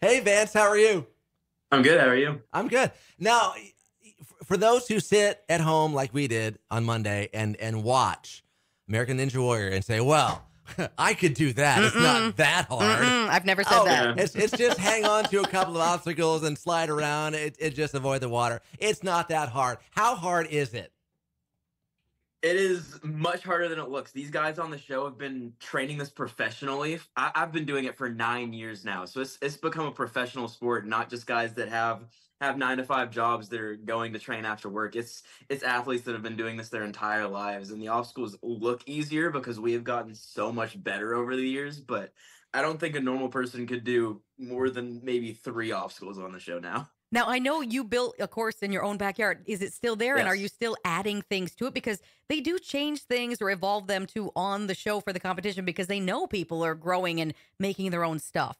Hey, Vance, how are you? I'm good. How are you? I'm good. Now, for those who sit at home like we did on Monday and watch American Ninja Warrior and say, "Well, I could do that. It's Mm-mm. not that hard." Mm-mm. I've never said Oh, that. Yeah, it's just hang on to a couple of obstacles and slide around. It just avoid the water. It's not that hard. How hard is it? it is much harder than it looks. These guys on the show have been training this professionally. I've been doing it for 9 years now, so it's become a professional sport. Not just guys that have 9 to 5 jobs that are going to train after work. It's athletes that have been doing this their entire lives, and the obstacles look easier because we have gotten so much better over the years. But I don't think a normal person could do more than maybe 3 obstacles on the show now. Now, I know you built a course in your own backyard. Is it still there? And are you Yes. still adding things to it? Because they do change things or evolve them to on the show for the competition because they know people are growing and making their own stuff.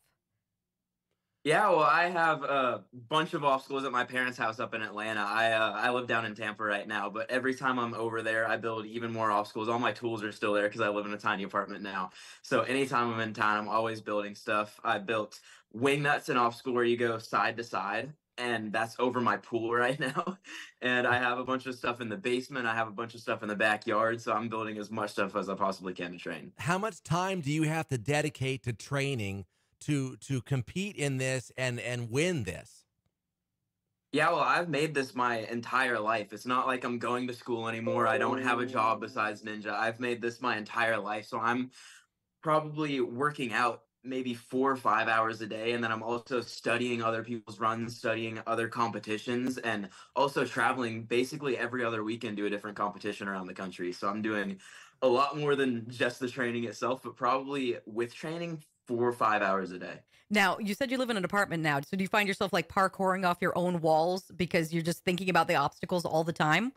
Yeah, well, I have a bunch of obstacles at my parents' house up in Atlanta. I live down in Tampa right now, but every time I'm over there, I build even more obstacles. All my tools are still there because I live in a tiny apartment now. So anytime I'm in town, I'm always building stuff. I built wing nuts, an obstacle where you go side to side, and that's over my pool right now. And I have a bunch of stuff in the basement. I have a bunch of stuff in the backyard. So I'm building as much stuff as I possibly can to train. How much time do you have to dedicate to training to compete in this and win this? Yeah, well, I've made this my entire life. It's not like I'm going to school anymore. I don't have a job besides Ninja. I've made this my entire life. So I'm probably working out maybe 4 or 5 hours a day. And then I'm also studying other people's runs, studying other competitions, and also traveling basically every other weekend to a different competition around the country. So I'm doing a lot more than just the training itself, but probably with training 4 or 5 hours a day. Now, you said you live in an apartment now. So do you find yourself like parkouring off your own walls because you're just thinking about the obstacles all the time?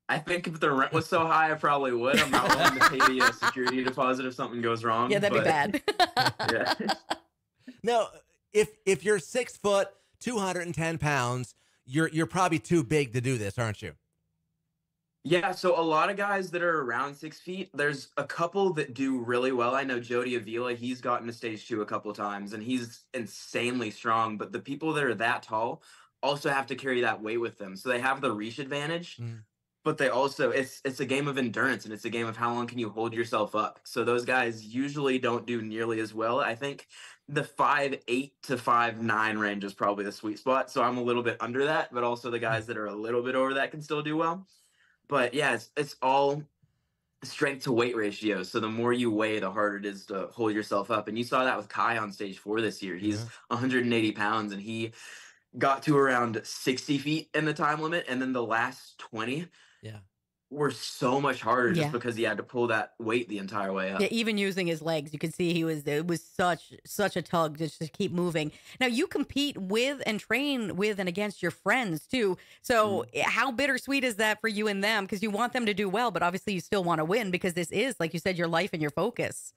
I think if the rent was so high, I probably would. I'm not willing to pay the security deposit if something goes Yeah, wrong. that'd be But bad. yeah, No, if you're 6 foot, 210 pounds, you're probably too big to do this, aren't you? yeah. So a lot of guys that are around 6 feet, there's a couple that do really well. I know Jody Avila. He's gotten to stage two a couple of times, and he's insanely strong. But the people that are that tall also have to carry that weight with them, so they have the reach advantage. Mm. But they also it's a game of endurance, and it's a game of how long can you hold yourself up. So those guys usually don't do nearly as well. I think the 5'8" to 5'9" range is probably the sweet spot. So I'm a little bit under that, but also the guys that are a little bit over that can still do well. But yeah, it's all strength to weight ratio. So the more you weigh, the harder it is to hold yourself up. And you saw that with Kai on stage four this year. He's Yeah. 180 pounds, and he got to around 60 feet in the time limit. And then the last 20 Yeah. were so much harder just Yeah. because he had to pull that weight the entire way Yeah, up. even using his legs, you could see it was such a tug just to keep moving. Now you compete with and train with and against your friends too. So Mm. how bittersweet is that for you and them? Because you want them to do well, but obviously you still want to win because this is, like you said, your life and your focus.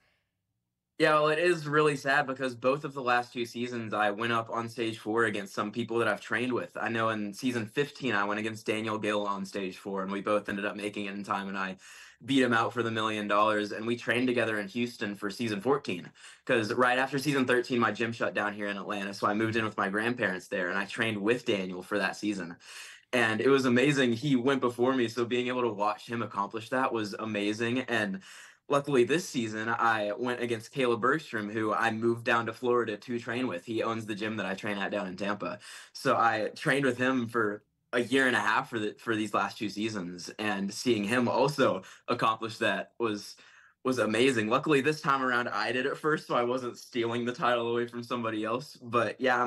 Yeah, well, it is really sad because both of the last 2 seasons I went up on stage four against some people that I've trained with. I know in season 15 I went against Daniel Gill on stage four, and we both ended up making it in time, and I beat him out for the $1 million. And we trained together in Houston for season 14 because right after season 13 my gym shut down here in Atlanta, so I moved in with my grandparents there, and I trained with Daniel for that season. And it was amazing. He went before me, so being able to watch him accomplish that was amazing. And luckily this season I went against Caleb Bergstrom, who I moved down to Florida to train with. He owns the gym that I train at down in Tampa. So I trained with him for a year and a half for these last 2 seasons, and seeing him also accomplish that was amazing. Luckily this time around I did it first, so I wasn't stealing the title away from somebody else. But yeah,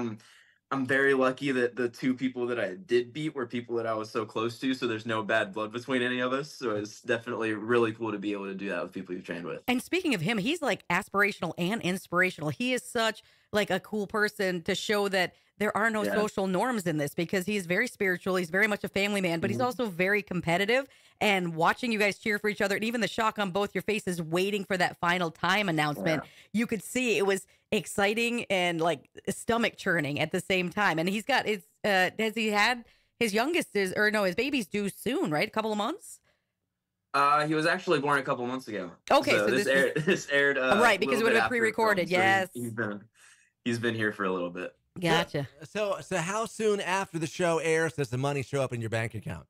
I'm very lucky that the two people that I did beat were people that I was so close to, so there's no bad blood between any of us. So it's definitely really cool to be able to do that with people you've trained with. And speaking of him, he's like aspirational and inspirational. He is such like a cool person to show that there are no Yeah. social norms in this because he's very spiritual. He's very much a family man, but he's Mhm. also very competitive. And watching you guys cheer for each other, and even the shock on both your faces, waiting for that final time announcement, Yeah. you could see it was exciting and like stomach churning at the same time. And he's got his, has he had his youngest is, or no, his baby's due soon, right? A couple of months? He was actually born a couple months ago. Okay, So so this aired right, a because it little would bit have been after it filmed. pre-recorded. So Yes. he's been here for a little bit. Gotcha. So how soon after the show airs does the money show up in your bank account?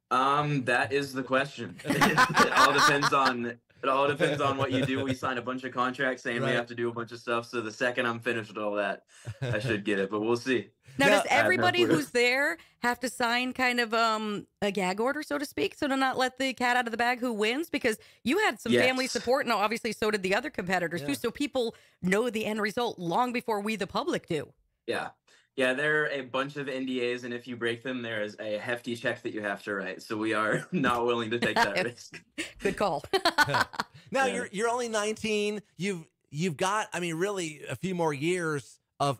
That is the question. It all depends on what you do. We signed a bunch of contracts saying we Right. have to do a bunch of stuff. So the second I'm finished with all that, I should get it. But we'll see. Now, No, does I have no everybody clue. who's there have to sign kind of a gag order, so to speak, so to not let the cat out of the bag who wins? Because you had some family Yes. support, and obviously so did the other competitors Yeah. too. So people know the end result long before we, the public, do. Yeah. Yeah, there are a bunch of NDAs, and if you break them, there is a hefty check that you have to write. So we are not willing to take that risk. Good call. Now Yeah. you're only 19. You've got, I mean, really a few more years of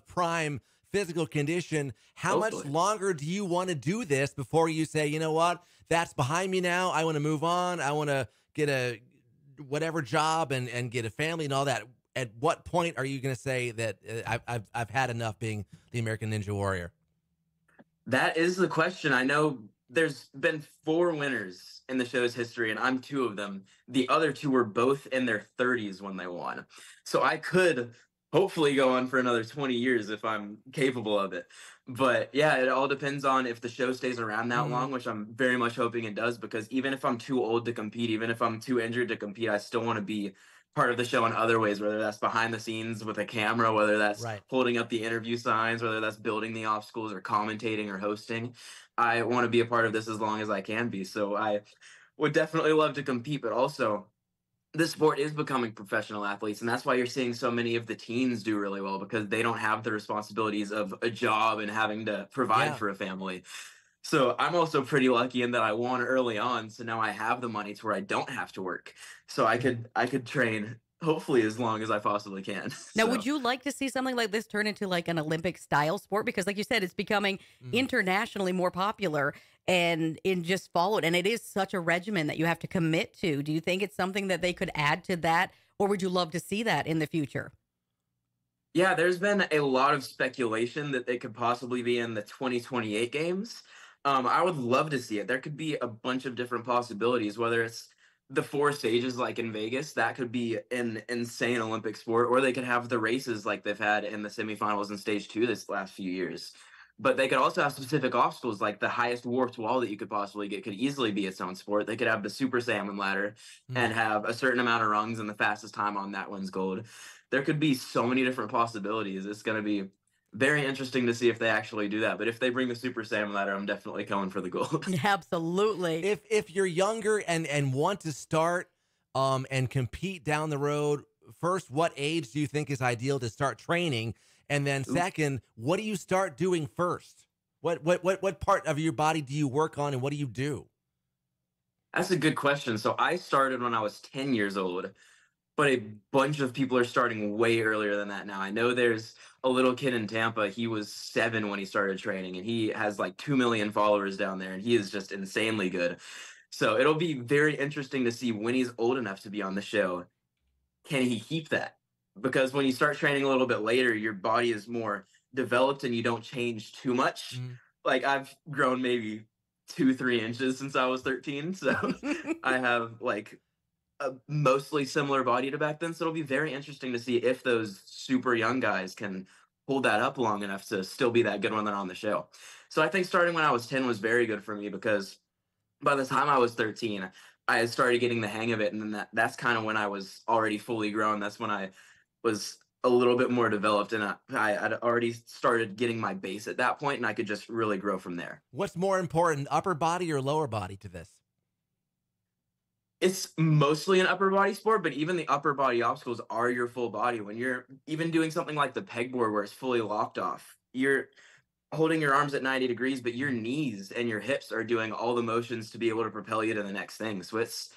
prime physical condition. How much Hopefully. longer do you want to do this before you say, you know what, that's behind me now. I want to move on. I want to get a whatever job and get a family and all that. At what point are you going to say that I've had enough being the American Ninja Warrior? That is the question. I know there's been 4 winners in the show's history, and I'm 2 of them. The other 2 were both in their 30s when they won. So I could hopefully go on for another 20 years if I'm capable of it. But yeah, it all depends on if the show stays around that Mhm. long, which I'm very much hoping it does, because even if I'm too old to compete, even if I'm too injured to compete, I still want to be part of the show in other ways, whether that's behind the scenes with a camera, whether that's Right. holding up the interview signs, whether that's building the obstacles or commentating or hosting. I want to be a part of this as long as I can be. So I would definitely love to compete, but also this sport is becoming professional athletes, and that's why you're seeing so many of the teens do really well, because they don't have the responsibilities of a job and having to provide Yeah. for a family. So I'm also pretty lucky in that I won early on, so now I have the money to where I don't have to work. So I could train hopefully as long as I possibly can. Now, So, would you like to see something like this turn into like an Olympic style sport? Because, like you said, it's becoming internationally more popular and in just followed. And it is such a regimen that you have to commit to. Do you think it's something that they could add to that? Or would you love to see that in the future? yeah, there's been a lot of speculation that they could possibly be in the 2028 games. I would love to see it. There could be a bunch of different possibilities, whether it's the 4 stages like in Vegas, that could be an insane Olympic sport, or they could have the races like they've had in the semifinals in stage 2 this last few years. But they could also have specific obstacles, like the highest warped wall that you could possibly get could easily be its own sport. They could have the Super Salmon ladder and have a certain amount of rungs, and the fastest time on that wins gold. There could be so many different possibilities. It's going to be very interesting to see if they actually do that. But if they bring the Super Salmon ladder, I'm definitely coming for the gold. Absolutely. If you're younger and want to start and compete down the road, first, what age do you think is ideal to start training? And then second, what do you start doing first? What part of your body do you work on, and what do you do? That's a good question. So I started when I was 10 years old, but a bunch of people are starting way earlier than that now. I know there's a little kid in Tampa. He was 7 when he started training, and he has like 2 million followers down there, and he is just insanely good. So it'll be very interesting to see when he's old enough to be on the show. Can he keep that? Because when you start training a little bit later, your body is more developed and you don't change too much. Like I've grown maybe 2-3 inches since I was 13. So I have like a mostly similar body to back then. So it'll be very interesting to see if those super young guys can hold that up long enough to still be that good when they're on the show. So I think starting when I was 10 was very good for me, because by the time I was 13, I had started getting the hang of it. And then that's kind of when I was already fully grown. That's when I was a little bit more developed, and I'd already started getting my base at that point, and I could just really grow from there. What's more important, upper body or lower body to this? It's mostly an upper body sport, but even the upper body obstacles are your full body. When you're even doing something like the pegboard where it's fully locked off, you're holding your arms at 90 degrees, but your knees and your hips are doing all the motions to be able to propel you to the next thing. So it's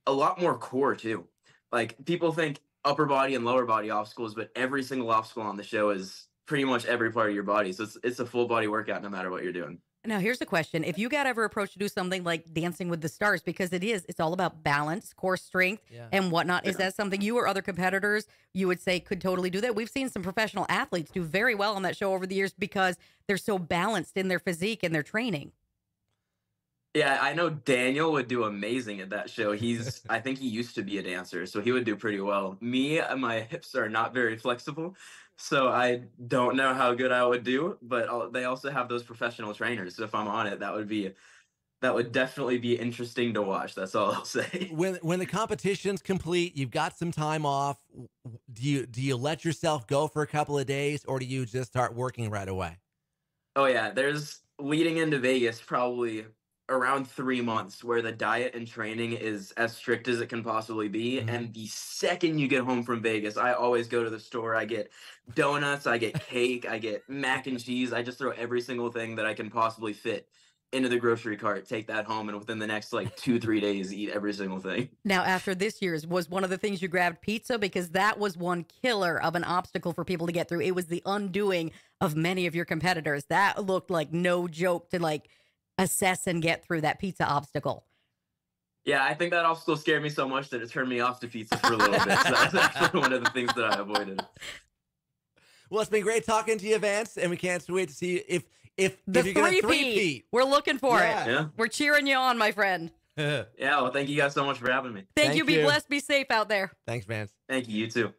a lot more core too. Like people think upper body and lower body obstacles, but every single obstacle on the show is pretty much every part of your body. So it's a full body workout no matter what you're doing. Now, here's the question. If you got ever approached to do something like Dancing with the Stars, because it's all about balance, core strength, and whatnot, is that something you or other competitors you would say could totally do that? We've seen some professional athletes do very well on that show over the years because they're so balanced in their physique and their training. Yeah, I know Daniel would do amazing at that show. I think he used to be a dancer, so he would do pretty well. Me, my hips are not very flexible, So I don't know how good I would do, but they also have those professional trainers. So if I'm on it, that would definitely be interesting to watch. That's all I'll say. When the competition's complete, you've got some time off. Do you let yourself go for a couple of days, or do you just start working right away? Oh yeah, there's leading into Vegas probably around 3 months where the diet and training is as strict as it can possibly be. Mhm. And the second you get home from Vegas, I always go to the store. I get donuts, I get cake, I get mac and cheese. I just throw every single thing that I can possibly fit into the grocery cart, take that home, and within the next like 2-3 days, eat every single thing. Now, after this year's, was one of the things you grabbed pizza? Because that was one killer of an obstacle for people to get through. It was the undoing of many of your competitors. That looked like no joke to like assess and get through that pizza obstacle. Yeah, I think that obstacle scared me so much that it turned me off to pizza for a little bit. So that's actually one of the things that I avoided. Well, it's been great talking to you, Vance, and we can't wait to see if you're going to three-peat. We're looking for it. Yeah. We're cheering you on, my friend. Yeah, well, thank you guys so much for having me. Thank you. Be blessed. Be safe out there. Thanks, Vance. Thank you. You too.